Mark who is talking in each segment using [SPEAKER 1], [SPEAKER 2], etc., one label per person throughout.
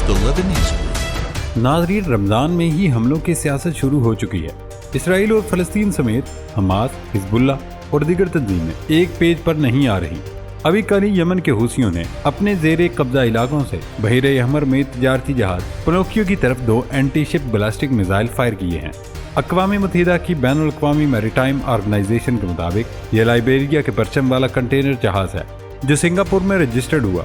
[SPEAKER 1] the Lebanese group.
[SPEAKER 2] ناظرین، رمضان میں ہی حملوں کی سیاست شروع ہو چکی ہے۔ اسرائیل اور فلسطین سمیت حماس، حزب اللہ اور دیگر تنظیمیں ایک پیج پر نہیں آ رہی۔ ابھی کل یمن کے حوثیوں نے اپنے زیر قبضہ علاقوں سے بحیرہ احمر میں تجارتی جہاز پنوکیو کی طرف 2 اینٹی شپ بلاسٹک میزائل فائر کیے ہیں۔ اقوام متحدہ کی بین الاقوامی میریٹائم آرگنائزیشن کے مطابق یہ لائبیریا کے پرچم والا کنٹینر جہاز ہے جو سنگاپور میں رجسٹرڈ ہوا۔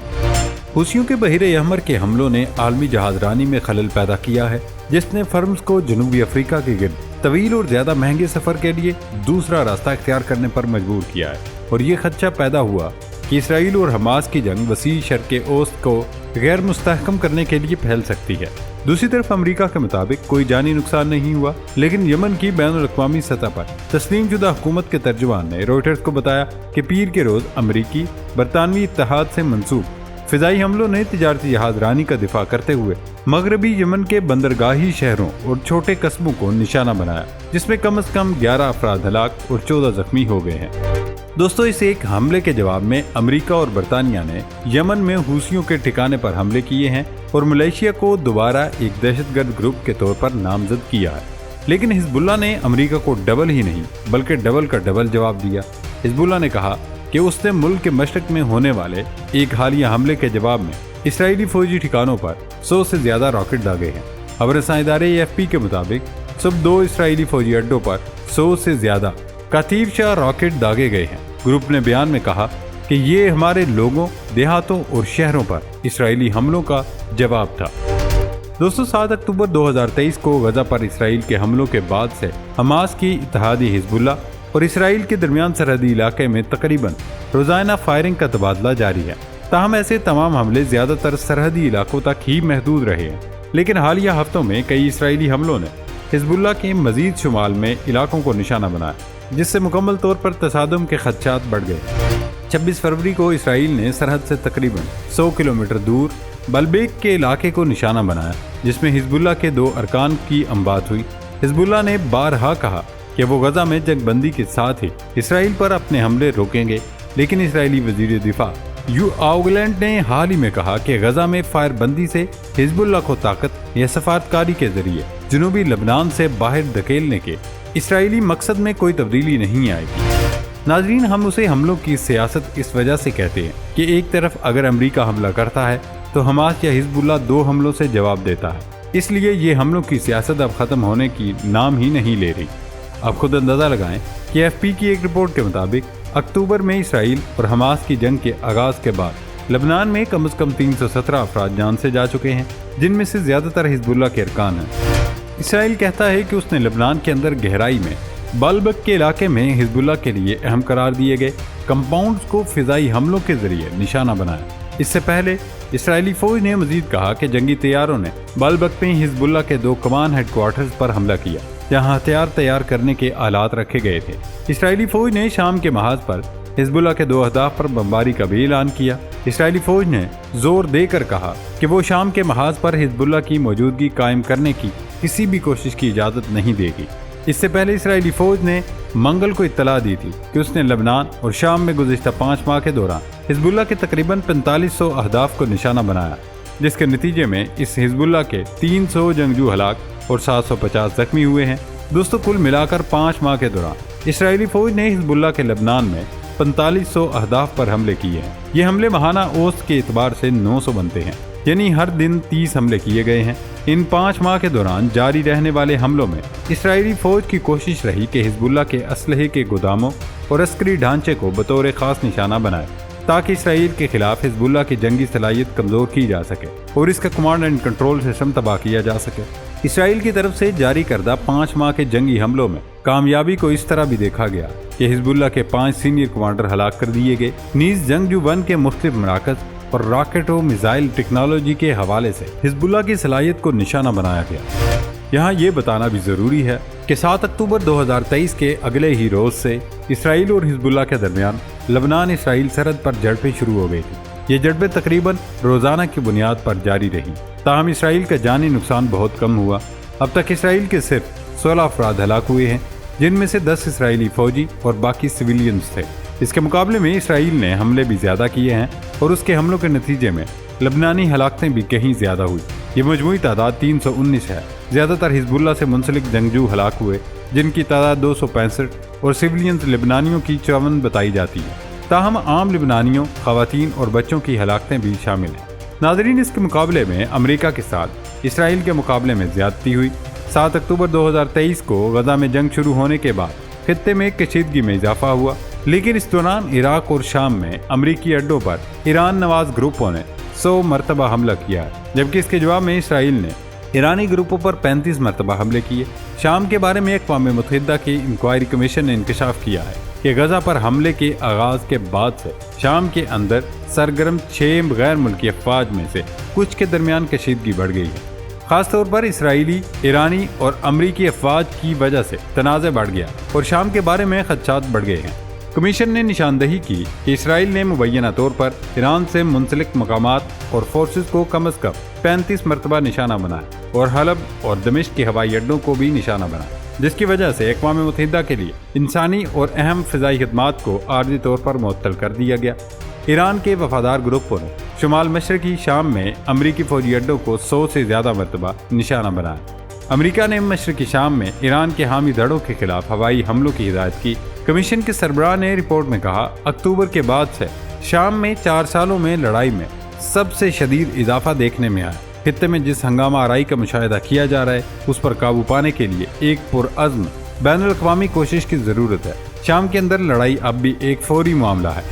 [SPEAKER 2] حوثیوں کے بحیرہ احمر کے حملوں نے عالمی جہاز رانی میں خلل پیدا کیا ہے، جس نے فرمز کو جنوبی افریقہ کے گرد طویل اور زیادہ مہنگے سفر کے لیے دوسرا راستہ اختیار کرنے پر مجبور کیا ہے، اور یہ خدشہ پیدا ہوا کہ اسرائیل اور حماس کی جنگ وسیع شرق اوسط کو غیر مستحکم کرنے کے لیے پھیل سکتی ہے۔ دوسری طرف امریکہ کے مطابق کوئی جانی نقصان نہیں ہوا، لیکن یمن کی بین الاقوامی سطح پر تسلیم شدہ حکومت کے ترجمان نے روئٹرز کو بتایا کہ پیر کے روز امریکی برطانوی اتحاد سے منسوب فضائی حملوں نے تجارتی جہاز رانی کا دفاع کرتے ہوئے مغربی یمن کے بندرگاہی شہروں اور چھوٹے قصبوں کو نشانہ بنایا، جس میں کم از کم 11 افراد ہلاک اور 14 زخمی ہو گئے ہیں۔ دوستو، اس ایک حملے کے جواب میں امریکہ اور برطانیہ نے یمن میں حوثیوں کے ٹھکانے پر حملے کیے ہیں اور ملیشیا کو دوبارہ ایک دہشت گرد گروپ کے طور پر نامزد کیا ہے۔ لیکن حزب اللہ نے امریکہ کو ڈبل ہی نہیں بلکہ ڈبل کا ڈبل جواب دیا۔ حزب اللہ نے کہا کہ اس نے ملک کے مشرق میں ہونے والے ایک حالیہ حملے کے جواب میں اسرائیلی فوجی ٹھکانوں پر 100 سے زیادہ راکٹ داغے ہیں۔ خبر رساں ادارے AFP کے مطابق صبح 2 اسرائیلی فوجی اڈوں پر 100 سے زیادہ کاتیوشا راکٹ داغے گئے ہیں۔ گروپ نے بیان میں کہا کہ یہ ہمارے لوگوں، دیہاتوں اور شہروں پر اسرائیلی حملوں کا جواب تھا۔ دوستو، 7 اکتوبر 2023 کو غزہ پر اسرائیل کے حملوں کے بعد سے حماس کی اتحادی حزب اللہ اور اسرائیل کے درمیان سرحدی علاقے میں تقریباً روزانہ فائرنگ کا تبادلہ جاری ہے۔ تاہم ایسے تمام حملے زیادہ تر سرحدی علاقوں تک ہی محدود رہے ہیں، لیکن حالیہ ہفتوں میں کئی اسرائیلی حملوں نے حزب اللہ کے مزید شمال میں علاقوں کو نشانہ بنایا، جس سے مکمل طور پر تصادم کے خدشات بڑھ گئے۔ 26 فروری کو اسرائیل نے سرحد سے تقریباً 100 کلومیٹر دور بلبیک کے علاقے کو نشانہ بنایا، جس میں حزب اللہ کے 2 ارکان کی اموات ہوئی۔ حزب اللہ نے بارہا کہا کہ وہ غزہ میں جنگ بندی کے ساتھ ہی اسرائیل پر اپنے حملے روکیں گے، لیکن اسرائیلی وزیر دفاع یوآو نے حال ہی میں کہا کہ غزہ میں فائر بندی سے حزب اللہ کو طاقت یا سفارتکاری کے ذریعے جنوبی لبنان سے باہر دھکیلنے کے اسرائیلی مقصد میں کوئی تبدیلی نہیں آئے گی۔ ناظرین، ہم اسے حملوں کی سیاست اس وجہ سے کہتے ہیں کہ ایک طرف اگر امریکہ حملہ کرتا ہے تو حماس یا حزب اللہ 2 حملوں سے جواب دیتا ہے۔ اس لیے یہ حملوں کی سیاست اب ختم ہونے کی نام ہی نہیں لے رہی۔ اب خود اندازہ لگائیں کہ AFP کی ایک رپورٹ کے مطابق اکتوبر میں اسرائیل اور حماس کی جنگ کے آغاز کے بعد لبنان میں کم از کم 317 افراد جان سے جا چکے ہیں، جن میں سے زیادہ تر حزب اللہ کے ارکان ہیں۔ اسرائیل کہتا ہے کہ اس نے لبنان کے اندر گہرائی میں بالبک کے علاقے میں حزب اللہ کے لیے اہم قرار دیے گئے کمپاؤنڈز کو فضائی حملوں کے ذریعے نشانہ بنایا۔ اس سے پہلے اسرائیلی فوج نے مزید کہا کہ جنگی طیاروں نے بالبک میں حزب اللہ کے 2 کمان ہیڈ کوارٹرز پر حملہ کیا، جہاں ہتھیار تیار کرنے کے آلات رکھے گئے تھے۔ اسرائیلی فوج نے شام کے محاذ پر حزب اللہ کے 2 اہداف پر بمباری کا بھی اعلان کیا۔ اسرائیلی فوج نے زور دے کر کہا کہ وہ شام کے محاذ پر حزب اللہ کی موجودگی قائم کرنے کی کسی بھی کوشش کی اجازت نہیں دے گی۔ اس سے پہلے اسرائیلی فوج نے منگل کو اطلاع دی تھی کہ اس نے لبنان اور شام میں گزشتہ 5 ماہ کے دوران حزب اللہ کے تقریباً 4500 اہداف کو نشانہ بنایا، جس کے نتیجے میں اس حزب اللہ کے 300 جنگجو ہلاک اور 750 زخمی ہوئے ہیں۔ دوستو، کل ملا کر 5 ماہ کے دوران اسرائیلی فوج نے حزب اللہ کے لبنان میں 4500 اہداف پر حملے کیے ہیں۔ یہ حملے ماہانہ اوسط کے اعتبار سے 900 بنتے ہیں، یعنی ہر دن 30 حملے کیے گئے ہیں۔ ان 5 ماہ کے دوران جاری رہنے والے حملوں میں اسرائیلی فوج کی کوشش رہی کہ حزب اللہ کے اسلحے کے گوداموں اور عسکری ڈھانچے کو بطور خاص نشانہ بنائے، تاکہ اسرائیل کے خلاف حزب اللہ کی جنگی صلاحیت کمزور کی جا سکے اور اس کا کمانڈ اینڈ کنٹرول سسٹم تباہ کیا جا سکے۔ اسرائیل کی طرف سے جاری کردہ 5 ماہ کے جنگی حملوں میں کامیابی کو اس طرح بھی دیکھا گیا کہ حزب اللہ کے 5 سینئر کمانڈر ہلاک کر دیے گئے، نیز جنگجو 1 کے مختلف مراکز اور راکٹ و میزائل ٹیکنالوجی کے حوالے سے حزب اللہ کی صلاحیت کو نشانہ بنایا گیا۔ یہاں یہ بتانا بھی ضروری ہے کہ 7 اکتوبر 2023 کے اگلے ہی روز سے اسرائیل اور حزب اللہ کے درمیان لبنان اسرائیل سرحد پر جھڑپیں شروع ہو گئی تھی۔ یہ جھڑپیں تقریباً روزانہ کی بنیاد پر جاری رہیں، تاہم اسرائیل کا جانی نقصان بہت کم ہوا۔ اب تک اسرائیل کے صرف 16 افراد ہلاک ہوئے ہیں، جن میں سے 10 اسرائیلی فوجی اور باقی سویلینز تھے۔ اس کے مقابلے میں اسرائیل نے حملے بھی زیادہ کیے ہیں اور اس کے حملوں کے نتیجے میں لبنانی ہلاکتیں بھی کہیں زیادہ ہوئی۔ یہ مجموعی تعداد 319 ہے۔ زیادہ تر حزب اللہ سے منسلک جنگجو ہلاک ہوئے، جن کی تعداد 265 اور سویلینز لبنانیوں کی 54 بتائی جاتی ہے۔ تاہم عام لبنانیوں، خواتین اور بچوں کی ہلاکتیں بھی شامل ہیں۔ ناظرین، اس کے مقابلے میں امریکہ کے ساتھ اسرائیل کے مقابلے میں زیادتی ہوئی۔ 7 اکتوبر 2023 کو غزہ میں جنگ شروع ہونے کے بعد خطے میں کشیدگی میں اضافہ ہوا، لیکن اس دوران عراق اور شام میں امریکی اڈوں پر ایران نواز گروپوں نے 100 مرتبہ حملہ کیا ہے، جبکہ اس کے جواب میں اسرائیل نے ایرانی گروپوں پر 35 مرتبہ حملے کیے۔ شام کے بارے میں اقوام متحدہ کی انکوائری کمیشن نے انکشاف کیا ہے کہ غزہ پر حملے کے آغاز کے بعد سے شام کے اندر سرگرم 6 غیر ملکی افواج میں سے کچھ کے درمیان کشیدگی بڑھ گئی ہے۔ خاص طور پر اسرائیلی، ایرانی اور امریکی افواج کی وجہ سے تنازع بڑھ گیا اور شام کے بارے میں خدشات بڑھ گئے ہیں۔ کمیشن نے نشاندہی کی کہ اسرائیل نے مبینہ طور پر ایران سے منسلک مقامات اور فورسز کو کم از کم 35 مرتبہ نشانہ بنایا اور حلب اور دمشق کے ہوائی اڈوں کو بھی نشانہ بنایا، جس کی وجہ سے اقوام متحدہ کے لیے انسانی اور اہم فضائی خدمات کو عارضی طور پر معطل کر دیا گیا۔ ایران کے وفادار گروپوں نے شمال مشرقی شام میں امریکی فوجی اڈوں کو 100 سے زیادہ مرتبہ نشانہ بنایا۔ امریکہ نے مشرقی شام میں ایران کے حامی دھڑوں کے خلاف ہوائی حملوں کی ہدایت کی۔ کمیشن کے سربراہ نے رپورٹ میں کہا، اکتوبر کے بعد سے شام میں 4 سالوں میں لڑائی میں سب سے شدید اضافہ دیکھنے میں آیا۔ خطے میں جس ہنگامہ آرائی کا مشاہدہ کیا جا رہا ہے، اس پر قابو پانے کے لیے ایک پرعزم بین الاقوامی کوشش کی ضرورت ہے۔ شام کے اندر لڑائی اب بھی ایک فوری معاملہ ہے۔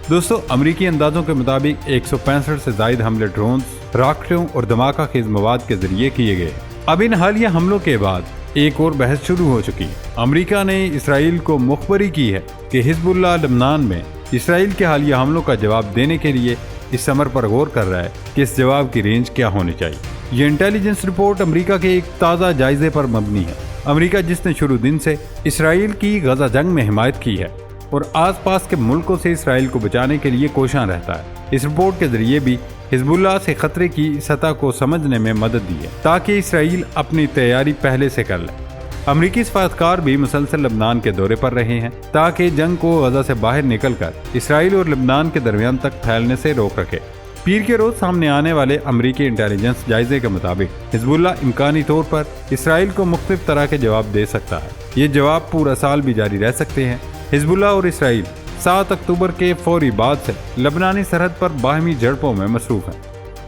[SPEAKER 2] دوستو، امریکی اندازوں کے مطابق 165 سے زائد حملے ڈرونز، راکٹوں اور دھماکہ خیز مواد کے ذریعے کیے گئے۔ اب ان حالیہ حملوں کے بعد ایک اور بحث شروع ہو چکی ہے۔ امریکہ نے اسرائیل کو مخبری کی ہے کہ حزب اللہ لبنان میں اسرائیل کے حالیہ حملوں کا جواب دینے کے لیے اس امر پر غور کر رہا ہے کہ اس جواب کی رینج کیا ہونی چاہیے۔ یہ انٹیلیجنس رپورٹ امریکہ کے ایک تازہ جائزے پر مبنی ہے۔ امریکہ، جس نے شروع دن سے اسرائیل کی غزہ جنگ میں حمایت کی ہے اور آس پاس کے ملکوں سے اسرائیل کو بچانے کے لیے کوشاں رہتا ہے، اس رپورٹ کے ذریعے بھی حزب اللہ سے خطرے کی سطح کو سمجھنے میں مدد دی ہے تاکہ اسرائیل اپنی تیاری پہلے سے کر لے۔ امریکی سفارتکار بھی مسلسل لبنان کے دورے پر رہے ہیں تاکہ جنگ کو غزہ سے باہر نکل کر اسرائیل اور لبنان کے درمیان تک پھیلنے سے روک رکھے۔ پیر کے روز سامنے آنے والے امریکی انٹیلیجنس جائزے کے مطابق حزب اللہ امکانی طور پر اسرائیل کو مختلف طرح کے جواب دے سکتا ہے۔ یہ جواب پورا سال بھی جاری رہ سکتے ہیں۔ حزب اللہ اور اسرائیل 7 اکتوبر کے فوری بعد سے لبنانی سرحد پر باہمی جھڑپوں میں مصروف ہیں۔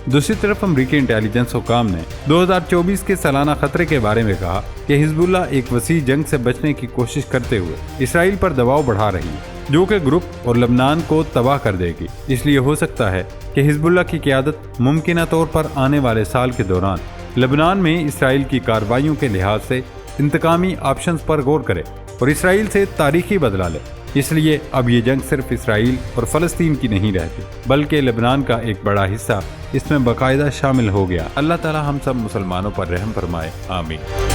[SPEAKER 2] دوسری طرف امریکی انٹیلیجنس حکام نے 2024 کے سالانہ خطرے کے بارے میں کہا کہ حزب اللہ ایک وسیع جنگ سے بچنے کی کوشش کرتے ہوئے اسرائیل پر دباؤ بڑھا رہی ہے، جو کہ گروپ اور لبنان کو تباہ کر دے گی۔ اس لیے ہو سکتا ہے کہ حزب اللہ کی قیادت ممکنہ طور پر آنے والے سال کے دوران لبنان میں اسرائیل کی کارروائیوں کے لحاظ سے انتقامی آپشنز پر غور کرے اور اسرائیل سے تاریخی بدلہ لے۔ اس لیے اب یہ جنگ صرف اسرائیل اور فلسطین کی نہیں رہتی، بلکہ لبنان کا ایک بڑا حصہ اس میں باقاعدہ شامل ہو گیا۔ اللہ تعالی ہم سب مسلمانوں پر رحم فرمائے، آمین۔